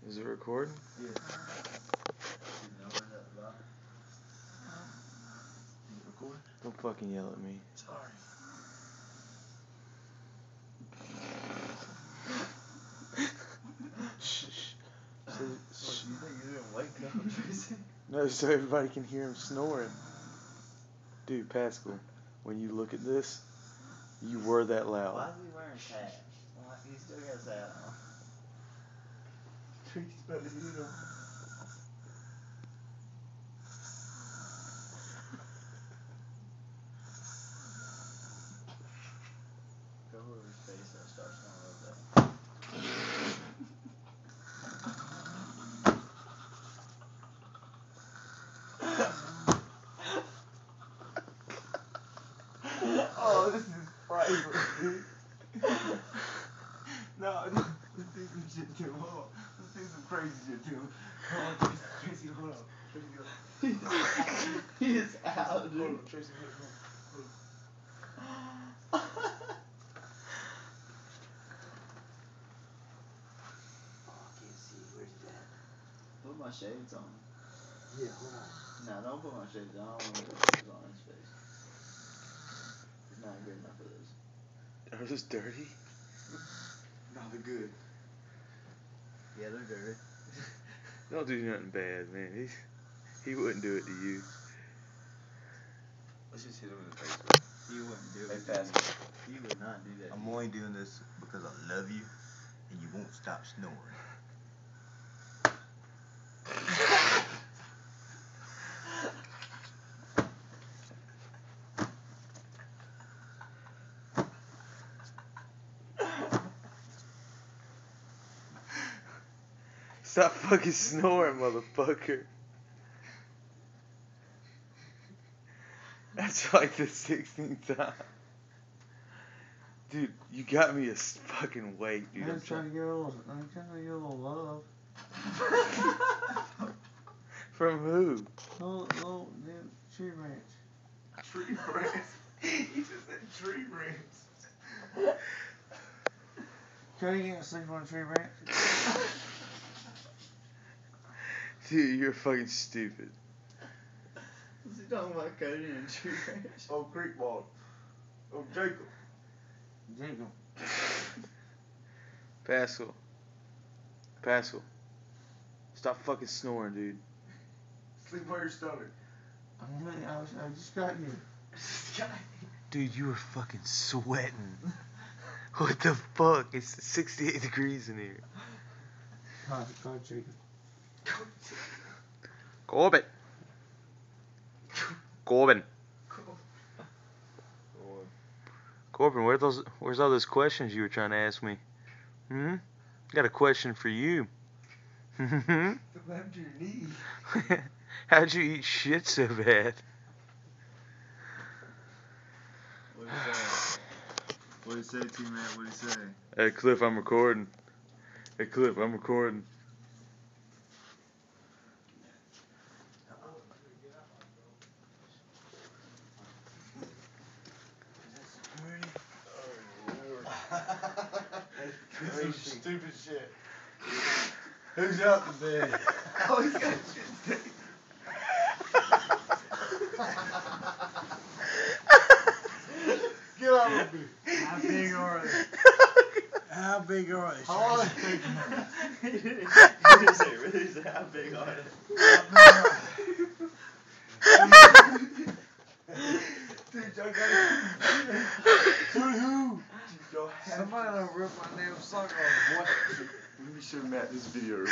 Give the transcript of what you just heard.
Is it recording? Yeah. Record? Don't fucking yell at me. Sorry. Shh. So, What, do you think you're doing wake up, Tracy? no, so everybody can hear him snoring. Dude, Pascal, when you look at this, you were that loud. Why is he wearing his hat? Why? He still got his hat on. Tracy's about to hit him. Go over his face and start snoring over there. Oh, this is priceless, dude. No, let's do some shit to him. Hold on. Let's do some crazy shit to him. Hold on, Tracy, hold on. Tracy, go. He is out, dude. Hold on, Tracy, hold on. Oh, I can't see. Where's it at? Put my shades on. Yeah, hold on. No, don't put my shades on. I don't want to put shades on his face. He's not good enough for this. Are those dirty? No, they're good. Yeah, they're dirty. Don't do nothing bad, man. He wouldn't do it to you. Let's just hit him in the face with it. He wouldn't do Hey, it. Pascal. He would not do that. I'm only doing this because I love you and you won't stop snoring. Stop fucking snoring, motherfucker. That's like the 16th time. Dude, you got me a fucking weight, dude. I'm trying to get a little love. From who? Little tree branch. Tree branch? He just said tree branch. Cody can't sleep on a tree branch. Dude, you're fucking stupid. What's he talking about, Cody and tree branch? Oh, creek ball. Oh, Jacob. Jacob. Pascal. Stop fucking snoring, dude. Sleep on your stomach. I just got here. Dude, you were fucking sweating. What the fuck? It's 68 degrees in here. God, Jacob. Corbin, where's all those questions you were trying to ask me? Got a question for you. What happened to your knee? How'd you eat shit so bad? What'd he say? What'd he say, T-Mac? What'd he say? Hey, Cliff, I'm recording. That's some stupid shit. Who's out today? Oh, he's got shit stick. Get out of me. How big are they? How big are they? How long is it taking? He didn't say really say how big are they? Dude, y'all gotta. To who? Somebody done ripped my damn sock off. Let me show Matt this video.